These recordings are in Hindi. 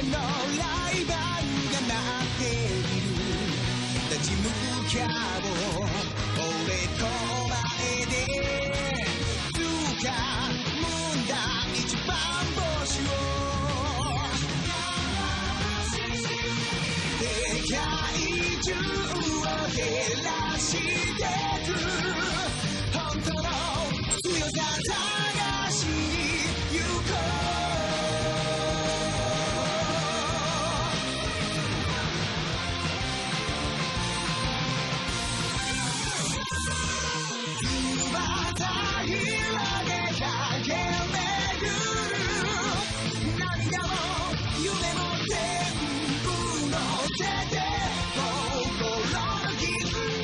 のライバルが待っている立ち向かおう俺と前で掴むんだ一番星を世界中を照らしてく本当の強さ探しに行こうまた広げ駆け巡る涙も夢も全部乗せて心の傷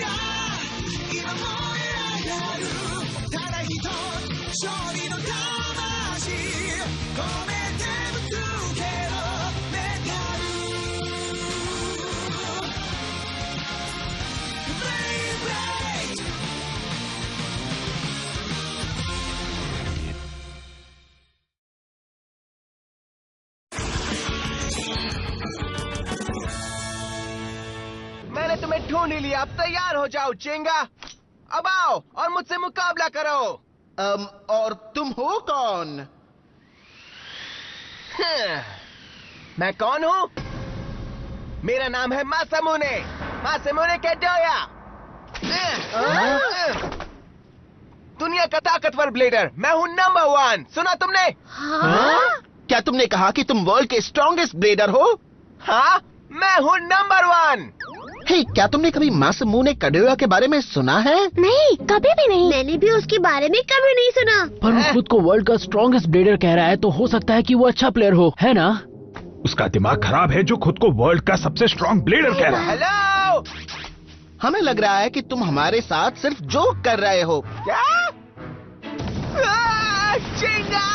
が今燃え上がるただ一つ勝利の魂込めてぶつけろメダル Blade Blade मैंने तुम्हें ढूंढ ही लिया। अब तैयार हो जाओ चिंगा। अब आओ और मुझसे मुकाबला करो। और तुम हो कौन? मैं कौन हूँ? मेरा नाम है मासामुने। मासामुने कैडोया। दुनिया का ताकतवर ब्लेडर। मैं हूँ नंबर 1। सुना तुमने? क्या तुमने कहा कि तुम वर्ल्ड के स्ट्रॉन्गेस्ट ब्लेडर हो? हाँ, मैं हूँ नंबर 1। हे, क्या तुमने कभी मासामुने काडोया के बारे में सुना है? नहीं, कभी भी नहीं। मैंने भी उसके बारे में कभी नहीं सुना। पर वो खुद को वर्ल्ड का स्ट्रॉन्गेस्ट ब्लेडर कह रहा है, तो हो सकता है कि वो अच्छा प्लेयर हो, है ना? उसका दिमाग खराब है जो खुद को वर्ल्ड का सबसे स्ट्रॉन्ग ब्लेडर कह रहा है। हेलो। हमें लग रहा है कि तुम हमारे साथ सिर्फ जोक कर रहे हो। क्या? चिंगा!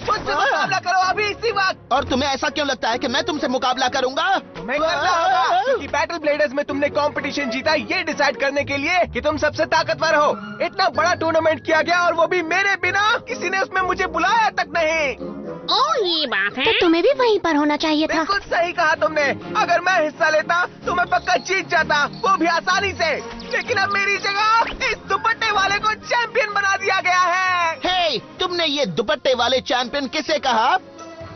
मुझसे मुकाबला करो अभी इसी वक्त। और तुम्हें ऐसा क्यों लगता है कि मैं तुमसे मुकाबला करूंगा? तुम्हें करना होगा, क्योंकि बैटल ब्लेडर्स में तुमने कंपटीशन जीता ये डिसाइड करने के लिए कि तुम सबसे ताकतवर हो। इतना बड़ा टूर्नामेंट किया गया और वो भी मेरे बिना। किसी ने उसमें मुझे बुलाया तक नहीं। ओह, ये बात है। तो तुम्हें भी वहीं पर होना चाहिए था। बिल्कुल सही कहा तुमने। अगर मैं हिस्सा लेता तो मैं पक्का जीत जाता, वो भी आसानी से। लेकिन अब मेरी जगह इस दुपट्टे वाले को चैंपियन बना दिया गया है। हे, तुमने ये दुपट्टे वाले चैंपियन किसे कहा?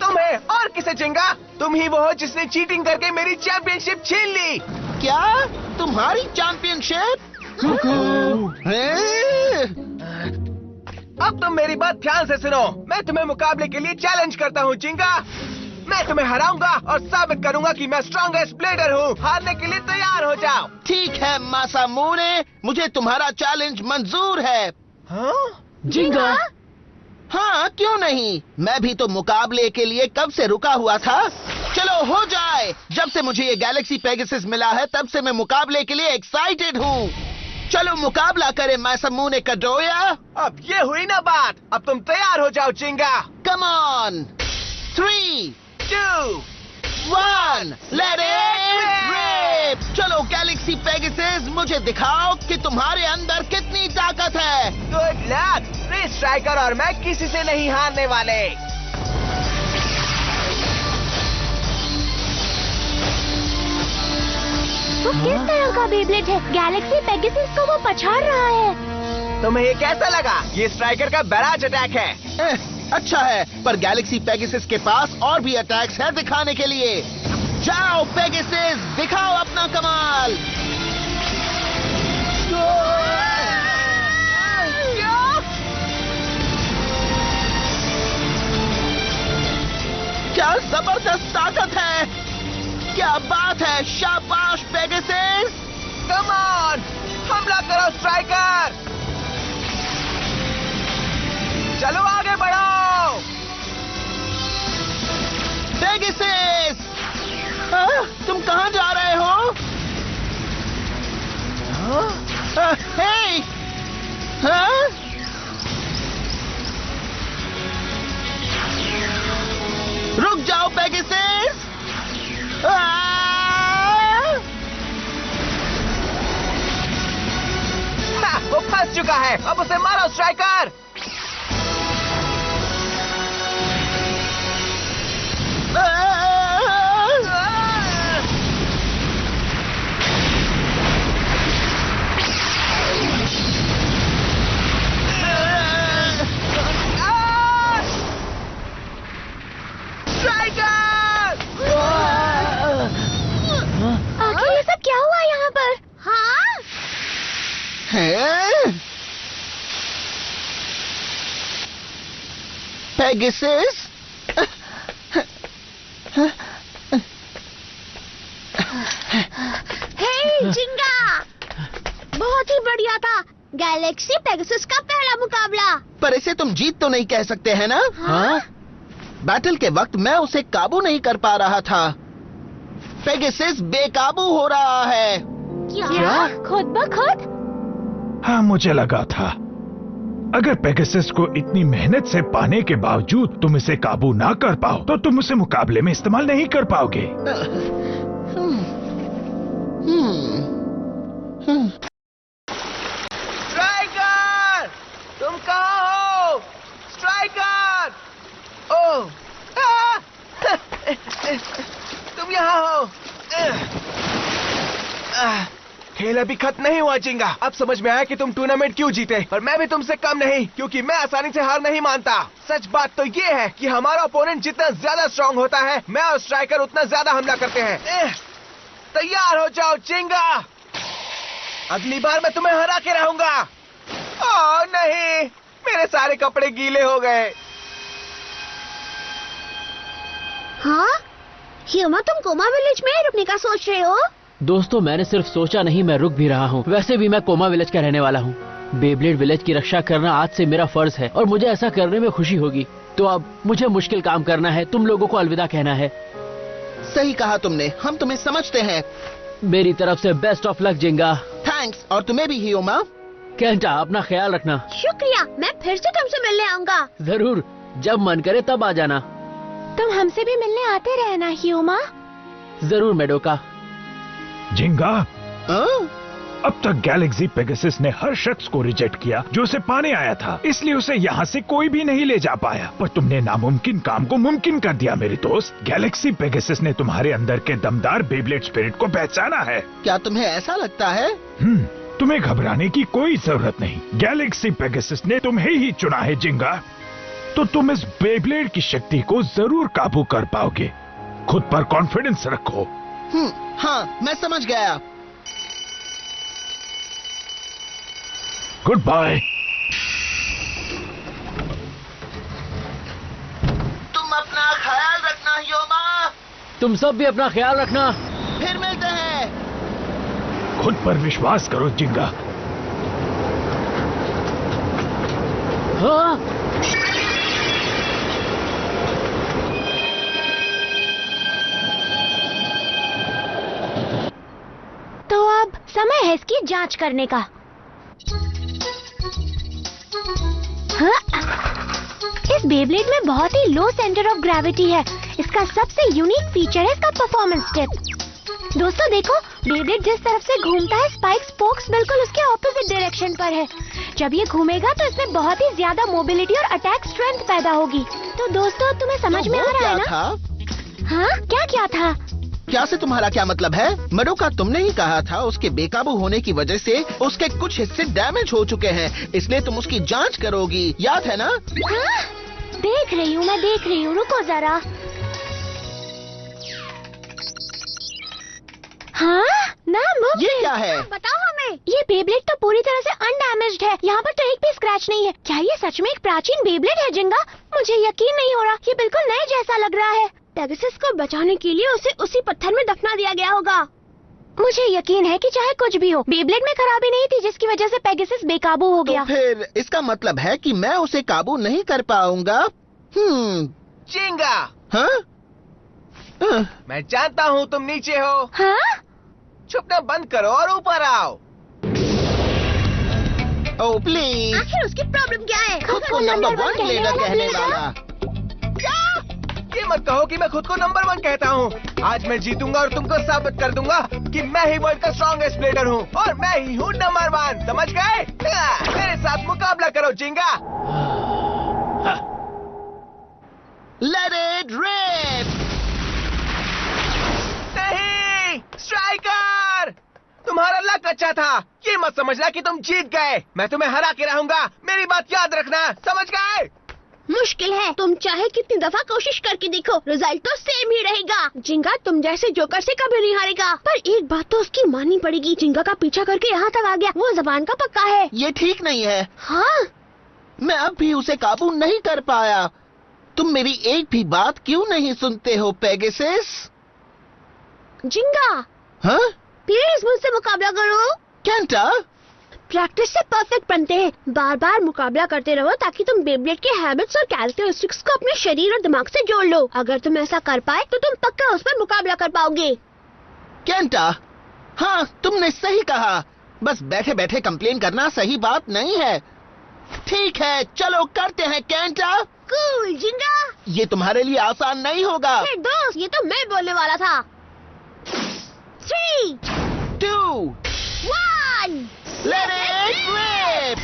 तुम्हें और किसे चिंगा? तुम ही वो हो जिसने चीटिंग करके मेरी चैंपियनशिप छीन ली। क्या? तुम्हारी चैंपियनशिप? अब तुम मेरी बात ध्यान से सुनो। मैं तुम्हें मुकाबले के लिए चैलेंज करता हूँ चिंगा। मैं तुम्हें हराऊंगा और साबित करूंगा कि मैं स्ट्रॉन्गेस्ट ब्लेडर हूँ। हारने के लिए तैयार हो जाओ। ठीक है मासामुने, मुझे तुम्हारा चैलेंज मंजूर है। हाँ? जिंगा। हाँ, क्यों नहीं? मैं भी तो मुकाबले के लिए कब से रुका हुआ था। चलो हो जाए। जब से मुझे ये गैलेक्सी पेगासस मिला है तब से मैं मुकाबले के लिए एक्साइटेड हूँ। चलो मुकाबला करें मासामुने काडोया। अब ये हुई ना बात। अब तुम तैयार हो जाओ Chinga. Come on. 3, 2, 1, let it rip. चलो गैलेक्सी पेगासस, मुझे दिखाओ कि तुम्हारे अंदर कितनी ताकत है। Good luck. रेस स्ट्राइकर और मैं किसी से नहीं हारने वाले। वो किस तरह का बेब्लेड है? गैलेक्सी पेगासस को वो पछाड़ रहा है। तुम्हें ये कैसा लगा? ये स्ट्राइकर का बैराज अटैक है। अच्छा है, पर गैलेक्सी पेगासस के पास और भी अटैक्स है दिखाने के लिए। जाओ पेगासस, दिखाओ अपना कमाल। क्या जबरदस्त ताकत है। क्या बात है, शाबाश पेगासस। कम ऑन, हमला करो स्ट्राइकर। चलो आगे बढ़ो। पेगासस, तुम कहाँ जा रहे हो? हे, रुक जाओ पेगासस। वो फंस चुका है। अब उसे मारो स्ट्राइकर। स्ट्राइकर! आखिर ये सब क्या हुआ यहाँ पर? हाँ? हैं? पेगासस? हे जिंगा! बहुत ही बढ़िया था। गैलेक्सी पेगासस का पहला मुकाबला। पर इसे तुम जीत तो नहीं कह सकते हैं ना? हाँ? बैटल के वक्त मैं उसे काबू नहीं कर पा रहा था। पेगासस बेकाबू हो रहा है। क्या? खुद ब खुद? हाँ, मुझे लगा था अगर पेगासस को इतनी मेहनत से पाने के बावजूद तुम इसे काबू ना कर पाओ तो तुम उसे मुकाबले में इस्तेमाल नहीं कर पाओगे। स्ट्राइकर! तुम कहाँ हो? स्ट्राइकर! ओह! तुम यहाँ हो? खेल अभी खत्म नहीं हुआ जिंगा। अब समझ में आया कि तुम टूर्नामेंट क्यों जीते। पर मैं भी तुमसे कम नहीं, क्योंकि मैं आसानी से हार नहीं मानता। सच बात तो ये है कि हमारा ओपोनेंट जितना ज्यादा स्ट्रांग होता है, मैं और स्ट्राइकर उतना ज्यादा हमला करते हैं। तैयार हो जाओ जिंगा। अगली बार मैं तुम्हें हरा के रहूंगा। ओह नहीं, मेरे सारे कपड़े गीले हो गए। हाँ? ह्यूमा, तुम कोमा विलेज में रुकने का सोच रहे हो? दोस्तों, मैंने सिर्फ सोचा नहीं, मैं रुक भी रहा हूँ। वैसे भी मैं कोमा विलेज का रहने वाला हूँ। बेब्लेड विलेज की रक्षा करना आज से मेरा फर्ज है और मुझे ऐसा करने में खुशी होगी। तो अब मुझे मुश्किल काम करना है, तुम लोगों को अलविदा कहना है। सही कहा तुमने, हम तुम्हें समझते हैं। मेरी तरफ से बेस्ट ऑफ लक जिंगा। थैंक्स, और तुम्हें भी ह्यूमा। केंटा, अपना ख्याल रखना। शुक्रिया, मैं फिर से तुमसे मिलने आऊंगा। जरूर, जब मन करे तब आ जाना। तुम हमसे भी मिलने आते रहना ह्यूमा। जरूर मेडोका। जिंगा, हाँ? अब तक गैलेक्सी पेगासस ने हर शख्स को रिजेक्ट किया जो उसे पाने आया था, इसलिए उसे यहाँ से कोई भी नहीं ले जा पाया। पर तुमने नामुमकिन काम को मुमकिन कर दिया मेरे दोस्त। गैलेक्सी पेगासस ने तुम्हारे अंदर के दमदार बेब्लेड स्पिरिट को पहचाना है। क्या तुम्हें ऐसा लगता है? तुम्हें घबराने की कोई जरूरत नहीं। गैलेक्सी पेगासस ने तुम्हें ही चुना है जिंगा। तो तुम इस बेब्लेड की शक्ति को जरूर काबू कर पाओगे। खुद पर कॉन्फिडेंस रखो। हाँ, मैं समझ गया। Good bye. तुम अपना ख्याल रखना ह्यूमा। तुम सब भी अपना ख्याल रखना। फिर मिलते हैं। खुद पर विश्वास करो जिंगा। हाँ? तो अब समय है इसकी जांच करने का। हाँ? इस बेब्लेड में बहुत ही लो सेंटर ऑफ ग्रेविटी है। इसका सबसे यूनिक फीचर है इसका परफॉर्मेंस टिप। दोस्तों देखो, बेब्लेड जिस तरफ से घूमता है, स्पाइक स्पोक्स बिल्कुल उसके ऑपोजिट डायरेक्शन पर है। जब ये घूमेगा तो इसमें बहुत ही ज्यादा मोबिलिटी और अटैक स्ट्रेंथ पैदा होगी। तो दोस्तों, तुम्हें समझ में आ रहा है ना? हाँ, क्या था? क्या से तुम्हारा क्या मतलब है? मेडोका, तुमने ही कहा था उसके बेकाबू होने की वजह से उसके कुछ हिस्से डैमेज हो चुके हैं, इसलिए तुम उसकी जांच करोगी, याद है ना? हाँ? देख रही हूँ, मैं देख रही हूँ, रुको जरा। हाँ? नाम ये क्या है? बताओ हमें। ये बेब्लेड तो पूरी तरह से अनडैमेज्ड है। यहाँ पर तो एक भी स्क्रैच नहीं है। क्या ये सच में एक प्राचीन बेब्लेड है जिंगा? मुझे यकीन नहीं हो रहा। ये बिल्कुल नए जैसा लग रहा है। पेगासस को बचाने के लिए उसे उसी पत्थर में दफना दिया गया होगा। मुझे यकीन है कि चाहे कुछ भी हो, बेब्लेड में खराबी नहीं थी जिसकी वजह से पेगासस बेकाबू हो गया। तो फिर इसका मतलब है कि मैं उसे काबू नहीं कर पाऊंगा। जिंगा, हाँ? मैं जानता हूँ तुम नीचे हो। हाँ? छुपना बंद करो और ऊपर आओ। ओह प्लीज, आखिर उसकी प्रॉब्लम क्या है? खुद को नंबर 1 लीडर कहने वाला। ये मत कहो कि मैं खुद को नंबर 1 कहता हूँ। आज मैं जीतूंगा और तुमको साबित कर दूंगा कि मैं ही वर्ल्ड का स्ट्रॉन्गेस्ट ब्लेडर हूँ और मैं ही हूँ नंबर 1। समझ गए? मेरे साथ मुकाबला करो जिंगा। Let it rip. नहीं, स्ट्राइकर, तुम्हारा लक अच्छा था। ये मत समझना कि तुम जीत गए। मैं तुम्हें हरा के रहूंगा। मेरी बात याद रखना, समझ गए? मुश्किल है। तुम चाहे कितनी दफा कोशिश करके देखो, रिजल्ट तो सेम ही रहेगा। जिंगा तुम जैसे जोकर से कभी नहीं हारेगा। पर एक बात तो उसकी माननी पड़ेगी, जिंगा का पीछा करके यहाँ तक आ गया, वो जबान का पक्का है। ये ठीक नहीं है। हाँ, मैं अब भी उसे काबू नहीं कर पाया। तुम मेरी एक भी बात क्यों नहीं सुनते हो पेगासस? जिंगा हाँ? प्लीज मुझसे मुकाबला करो। कैंटा? प्रैक्टिस से परफेक्ट बनते हैं। बार बार मुकाबला करते रहो ताकि तुम बेब्लेड के हैबिट्स और कैरेक्टरिस्टिक्स को अपने शरीर और दिमाग से जोड़ लो। अगर तुम ऐसा कर पाए तो तुम पक्का उस पर मुकाबला कर पाओगे। कैंटा, हाँ तुमने सही कहा। बस बैठे बैठे कंप्लेन करना सही बात नहीं है। ठीक है, चलो करते हैं कैंटा। कूल जिंगा। ये तुम्हारे लिए आसान नहीं होगा। हे दोस्त, ये तो मैं बोलने वाला था। 3, 2, 1, let it rip!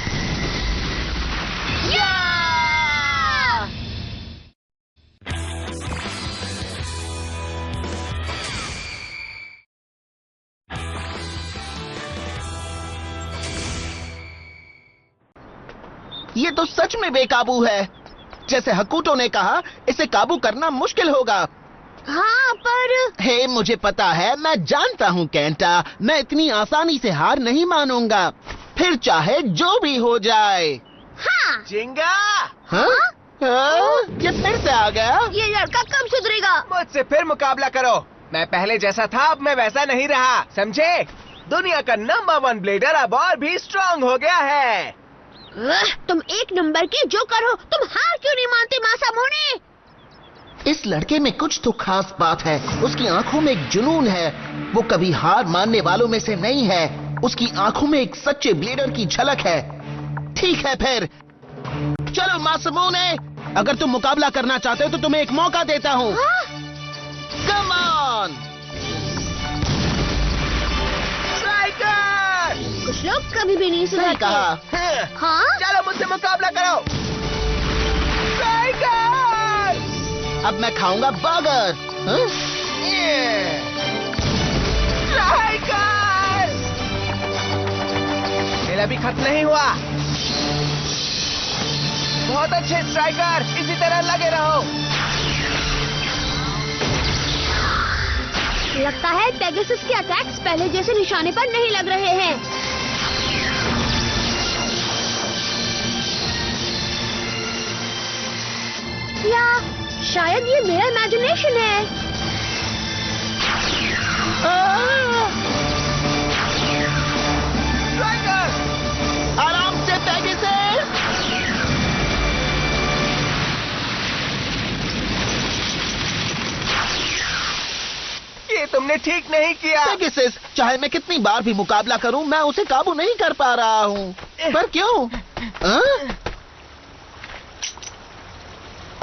ये तो सच में बेकाबू है। जैसे हकूटो ने कहा, इसे काबू करना मुश्किल होगा। हाँ पर हे, मुझे पता है, मैं जानता हूँ कैंटा, मैं इतनी आसानी से हार नहीं मानूंगा, फिर चाहे जो भी हो जाए। हाँ, जिंगा, हाँ? हाँ? ये फिर से आ गया। ये लड़का कब सुधरेगा? मुझसे फिर मुकाबला करो। मैं पहले जैसा था, अब मैं वैसा नहीं रहा, समझे? दुनिया का नंबर 1 ब्लेडर अब और भी स्ट्रांग हो गया है। तुम एक नंबर के जोकर हो, तुम हार क्यों नहीं मानते मासामोने? इस लड़के में कुछ तो खास बात है। उसकी आंखों में एक जुनून है। वो कभी हार मानने वालों में से नहीं है। उसकी आंखों में एक सच्चे ब्लेडर की झलक है। ठीक है फिर, चलो मासामोने, अगर तुम मुकाबला करना चाहते हो तो तुम्हें एक मौका देता हूँ। Come on! स्ट्राइकर! कुछ लोग कभी भी नहीं सही सुधरते। कहा। हाँ? चलो मुझसे मुकाबला करो। स्ट्राइकर! अब मैं खाऊंगा बर्गर। हाँ? स्ट्राइकर! खेल अभी खत्म नहीं हुआ। बहुत अच्छे स्ट्राइकर, इसी तरह लगे रहो। लगता है पेगासस के अटैक्स पहले जैसे निशाने पर नहीं लग रहे हैं। या शायद ये मेरा इमेजिनेशन है। स्ट्राइकर! आराम से पेगासस। ये तुमने ठीक नहीं किया। पेगासस, चाहे मैं कितनी बार भी मुकाबला करूं, मैं उसे काबू नहीं कर पा रहा हूं। पर क्यों? हाँ?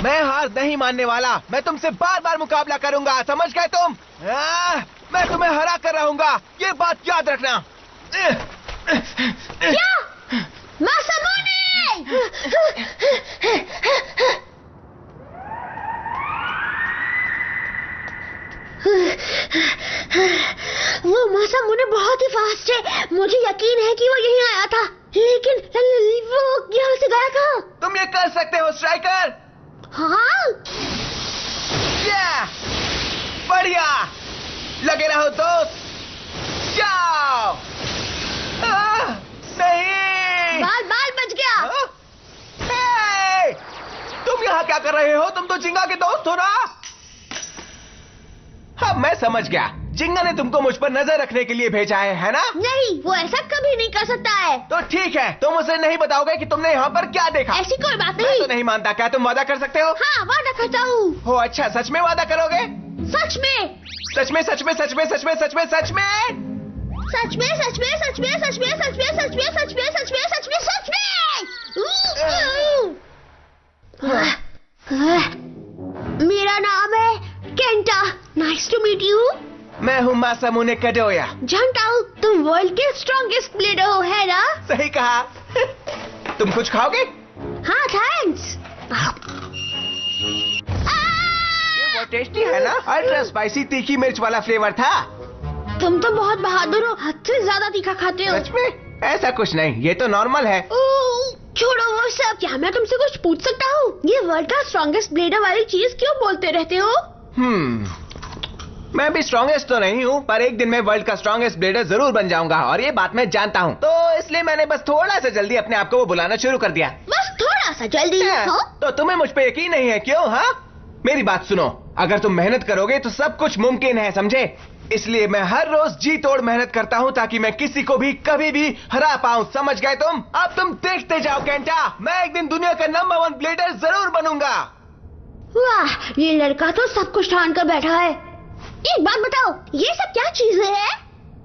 मैं हार नहीं मानने वाला। मैं तुमसे बार बार मुकाबला करूंगा, समझ गए तुम? मैं तुम्हें हरा कर रहूंगा, ये बात याद रखना। क्या? मासामोने! वो मासामोने बहुत ही फास्ट है। मुझे यकीन है कि वो यहीं आया था, लेकिन वो यहाँ से गया था। तुम ये कर सकते हो स्ट्राइकर। हाँ? बढ़िया, लगे रहो दोस्त। जाओ। नहीं, बाल बच गया। हे! तुम यहाँ क्या कर रहे हो? तुम तो जिंगा के दोस्त हो ना? हाँ, मैं समझ गया। जिंगा ने तुमको मुझ पर नजर रखने के लिए भेजा है ना? नहीं, वो ऐसा कभी नहीं कर सकता है। तो ठीक है, तुम उसे नहीं बताओगे कि तुमने यहाँ पर क्या देखा? ऐसी कोई बात मैं नहीं। तो नहीं मानता। क्या तुम वादा कर सकते हो? हाँ, वादा करता हूँ। हो अच्छा, सच में वादा करोगे? सच में? सच में, सच में, सच में, सच में, सच में, सच में? सच में, सच में, सच में, सच में, सच में, सच में, सच में, सच में, सच में, सच में। मेरा नाम है Kenta. Nice to meet you. मैं हूँ मासामुने काडोया। जानता हूँ तुम वर्ल्ड के स्ट्रॉन्गेस्ट ब्लेडर हो, है ना? सही कहा। तुम कुछ खाओगे? हाँ, थैंक्स। ये बहुत टेस्टी है ना? अल्ट्रा स्पाइसी तीखी मिर्च वाला फ्लेवर था। तुम तो बहुत बहादुर हो, हद से ज्यादा तीखा खाते हो। सच में? ऐसा कुछ नहीं, ये तो नॉर्मल है। छोड़ो वो सब। क्या मैं तुमसे कुछ पूछ सकता हूँ? ये वर्ल्ड का स्ट्रॉन्गेस्ट ब्लेडर वाली चीज क्यों बोलते रहते हो? मैं भी स्ट्रॉन्गेस्ट तो नहीं हूँ, पर एक दिन मैं वर्ल्ड का स्ट्रॉन्गेस्ट ब्लेडर जरूर बन जाऊंगा और ये बात मैं जानता हूँ। तो इसलिए मैंने बस थोड़ा सा जल्दी अपने आप को वो बुलाना शुरू कर दिया। बस थोड़ा सा जल्दी? हाँ? तो तुम्हें मुझ पे यकीन नहीं है क्यों? हाँ, मेरी बात सुनो, अगर तुम मेहनत करोगे तो सब कुछ मुमकिन है, समझे? इसलिए मैं हर रोज जी तोड़ मेहनत करता हूँ ताकि मैं किसी को भी कभी भी हरा पाऊँ, समझ गए तुम? अब तुम देखते जाओ केंटा, मैं एक दिन दुनिया का नंबर 1 ब्लेडर जरूर बनूंगा। वाह, ये लड़का तो सब कुछ ठान कर बैठा है। एक बात बताओ, ये सब क्या चीजें हैं?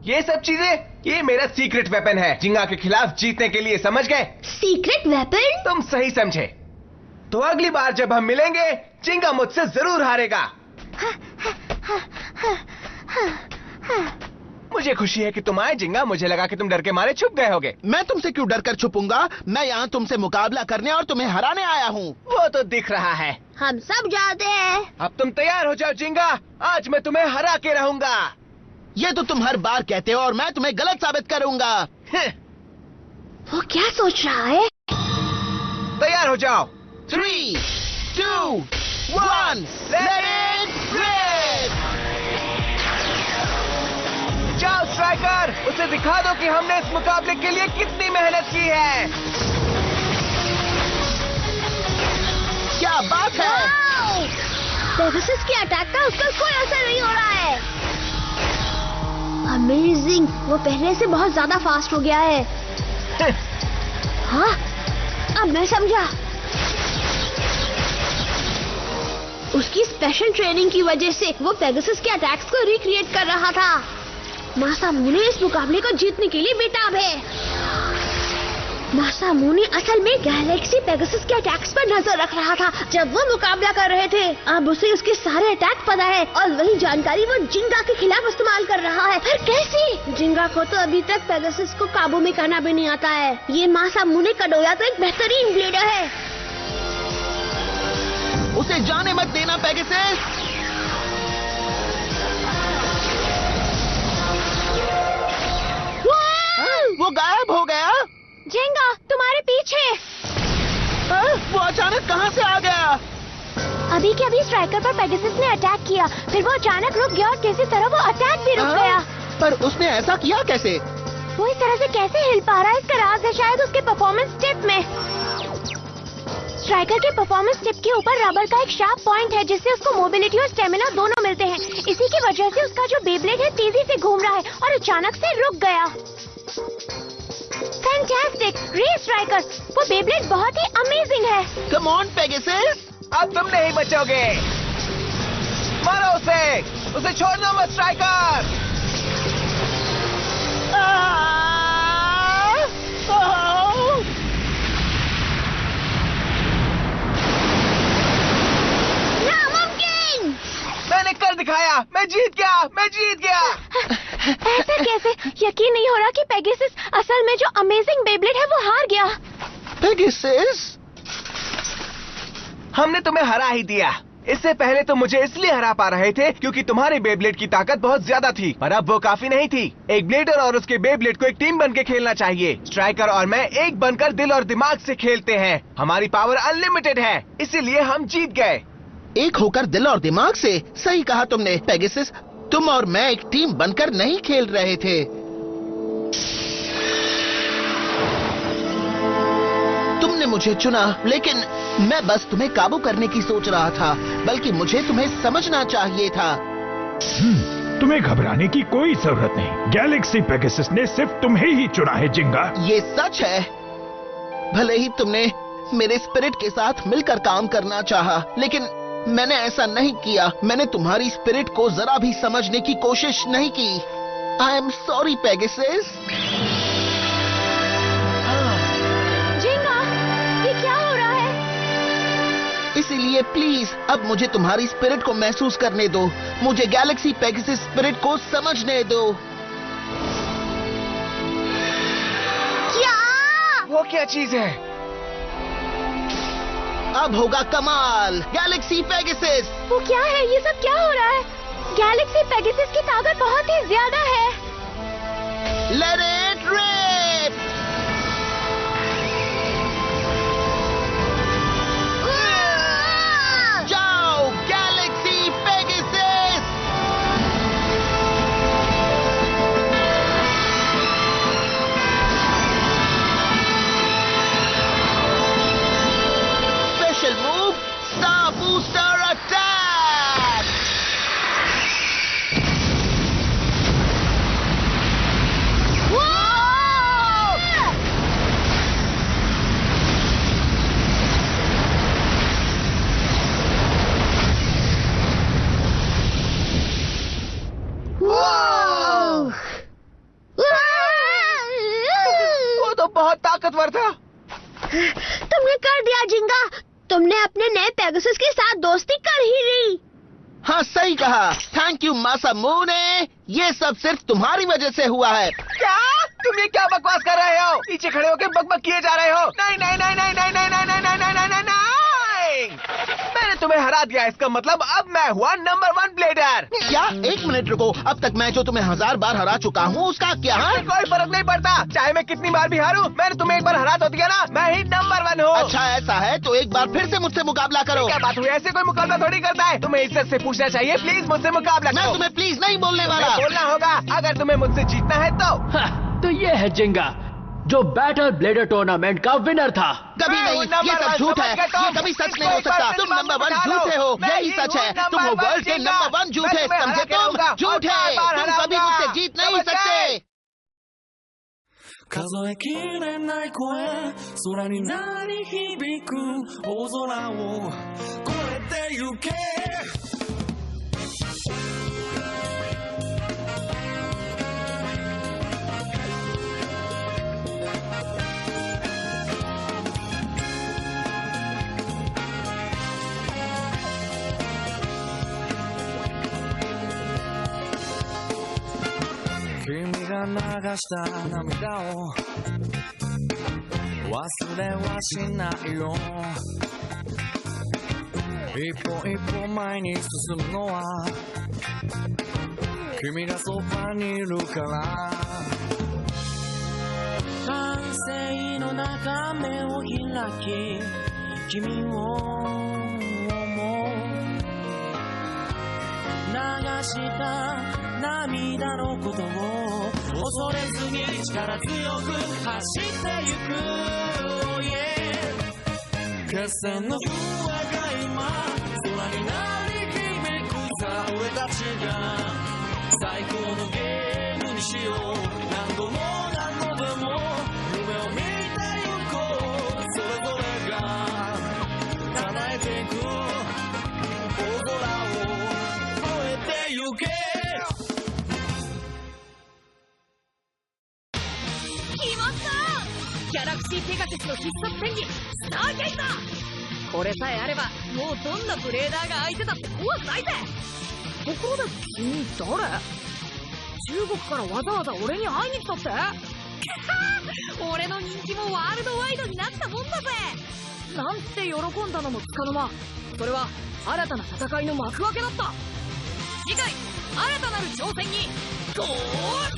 ये सब चीजें, ये मेरा सीक्रेट वेपन है जिंगा के खिलाफ जीतने के लिए, समझ गए? Secret weapon? तुम सही समझे। तो अगली बार जब हम मिलेंगे, जिंगा मुझसे जरूर हारेगा। मुझे खुशी है कि तुम आए जिंगा, मुझे लगा कि तुम डर के मारे छुप गए होगे। मैं तुमसे क्यों डर कर छुपूंगा? मैं यहाँ तुमसे मुकाबला करने और तुम्हें हराने आया हूँ। वो तो दिख रहा है। हम सब जानते हैं। अब तुम तैयार हो जाओ जिंगा, आज मैं तुम्हें हरा के रहूंगा। ये तो तुम हर बार कहते हो और मैं तुम्हें गलत साबित करूंगा। वो क्या सोच रहा है? तैयार हो जाओ। 3, 2, 1, let it rip! जाओ स्ट्राइकर, उसे दिखा दो कि हमने इस मुकाबले के लिए कितनी मेहनत की है। क्या बात है? पेगासस के अटैक का उस पर कोई असर नहीं हो रहा है। अमेजिंग, वो पहले से बहुत ज्यादा फास्ट हो गया है। हाँ, अब मैं समझा। उसकी स्पेशल ट्रेनिंग की वजह से वो पेगासस के अटैक्स को रिक्रिएट कर रहा था। मासामुने इस मुकाबले को जीतने के लिए बेताब है। मासामुने असल में गैलेक्सी पेगासस के अटैक्स पर नजर रख रहा था जब वो मुकाबला कर रहे थे। अब उसे उसके सारे अटैक पता है और वही जानकारी वो जिंगा के खिलाफ इस्तेमाल कर रहा है। पर कैसे? जिंगा को तो अभी तक पेगासस को काबू में करना भी नहीं आता है। ये मासामुने कडोया तो एक बेहतरीन ब्लेडर है। उसे जाने मत देना पेगासस। वो गायब हो गया। जिंगा, तुम्हारे पीछे। वो अचानक कहाँ से आ गया? अभी के अभी स्ट्राइकर पर पेगासस ने अटैक किया, फिर वो अचानक रुक गया और किसी तरह वो अटैक भी रुक गया। पर उसने ऐसा किया कैसे? वो इस तरह से कैसे हिल पा रहा है, इसका राज है शायद उसके परफॉर्मेंस टिप में। स्ट्राइकर के परफॉर्मेंस टिप के ऊपर रबर का एक शार्प पॉइंट है जिससे उसको मोबिलिटी और स्टेमिना दोनों मिलते हैं। इसी की वजह से उसका जो बेब्लेड है तेजी से घूम रहा है और अचानक से रुक गया। फैंटास्टिक! रे स्ट्राइकर, वो बेब्लेड बहुत ही अमेजिंग है। कम ऑन पेगासस, अब तुम नहीं बचोगे। मारो उसे छोड़ना मत स्ट्राइकर। नामुमकिन! मैंने कर दिखाया, मैं जीत गया। ऐसा कैसे? यकीन नहीं हो रहा कि पेगासस असल में जो अमेजिंग बेब्लेड है वो हार गया। पेगासस, हमने तुम्हें हरा ही दिया। इससे पहले तो मुझे इसलिए हरा पा रहे थे क्योंकि तुम्हारे बेब्लेड की ताकत बहुत ज्यादा थी, पर अब वो काफी नहीं थी। एक ब्लेडर और उसके बेब्लेड को एक टीम बन के खेलना चाहिए। स्ट्राइकर और मैं एक बनकर दिल और दिमाग से खेलते हैं। हमारी पावर अनलिमिटेड है, इसीलिए हम जीत गए। एक होकर दिल और दिमाग से? सही कहा तुमने पेगासस। तुम और मैं एक टीम बनकर नहीं खेल रहे थे। तुमने मुझे चुना, लेकिन मैं बस तुम्हें काबू करने की सोच रहा था, बल्कि मुझे तुम्हें समझना चाहिए था। तुम्हें घबराने की कोई जरूरत नहीं। गैलेक्सी पेगासस ने सिर्फ तुम्हें ही चुना है जिंगा। ये सच है। भले ही तुमने मेरे स्पिरिट के साथ मिलकर काम करना चाहा, लेकिन मैंने ऐसा नहीं किया। मैंने तुम्हारी स्पिरिट को जरा भी समझने की कोशिश नहीं की। I am sorry Pegasus. जिंगा, ये क्या हो रहा है? इसीलिए प्लीज अब मुझे तुम्हारी स्पिरिट को महसूस करने दो। मुझे गैलेक्सी पेगासस स्पिरिट को समझने दो। क्या? वो क्या चीज है? अब होगा कमाल। Galaxy Pegasus. वो क्या है? ये सब क्या हो रहा है? गैलेक्सी पेगासस की ताकत बहुत ही ज्यादा है। Let it rip. ताकतवर था। तुमने कर दिया जिंगा, तुमने अपने नए पेगासस के साथ दोस्ती कर ही ली। हाँ सही कहा। थैंक यू मासामुने, ये सब सिर्फ तुम्हारी वजह से हुआ है। क्या तुम ये क्या बकवास कर रहे हो? पीछे खड़े होकर बकबक किए जा रहे हो। नहीं नहीं नहीं नहीं नहीं नहीं नहीं नहीं नहीं नहीं नहीं नहीं, मैंने तुम्हें हरा दिया, इसका मतलब अब मैं हुआ नंबर 1 ब्लेडर। क्या? एक मिनट रुको, अब तक मैं जो तुम्हें 1000 बार हरा चुका हूँ उसका क्या? कोई फर्क नहीं पड़ता, चाहे मैं कितनी बार भी हारूं, मैंने तुम्हें एक बार हरा तो दिया ना, मैं ही नंबर 1 हूँ। अच्छा ऐसा है तो एक बार फिर से मुझसे मुकाबला करो। क्या बात हुई? ऐसे कोई मुकाबला थोड़ी करता है, तुम्हें इज्जत से पूछना चाहिए। प्लीज मुझसे मुकाबला मैं करो। तुम्हें प्लीज नहीं बोलने वाला। बोलना होगा अगर तुम्हें मुझसे जीतना है तो। तो ये है जिंगा, जो बैटल ब्लेडर टूर्नामेंट का विनर था। कभी नहीं, ये सब झूठ है, ये कभी सच नहीं हो सकता। तुम नंबर 1 झूठे हो, यही सच है। तुम हो वर्ल्ड के नंबर 1 झूठे, समझे तुम? झूठे, तुम कभी मुझसे जीत नहीं सकते। 数えきれない声空に鳴り響く大空を越えてゆけ君が流した涙を忘れはしないよ一歩一歩前に進むのは君がそばにいるから完成の中目を開き君を思う流した涙のことを恐れずに力強く走ってゆく、oh yeah、 決戦の夢が今空に鳴り響くさ、俺たちが最高のゲームにしよう、何度も何度でも夢を見てゆこう、それぞれが叶えていく大空を越えてゆけ。ギャラクシーペガセスの必殺戦技スターゲイザー、これさえあればもうどんなブレーダーが相手だって怖くないぜ。ところで君誰？中国からわざわざ俺に会いに来たって？俺の人気もワールドワイドになったもんだぜ。なんて喜んだのもつかの間、それは新たな戦いの幕開けだった。次回新たなる挑戦にゴール。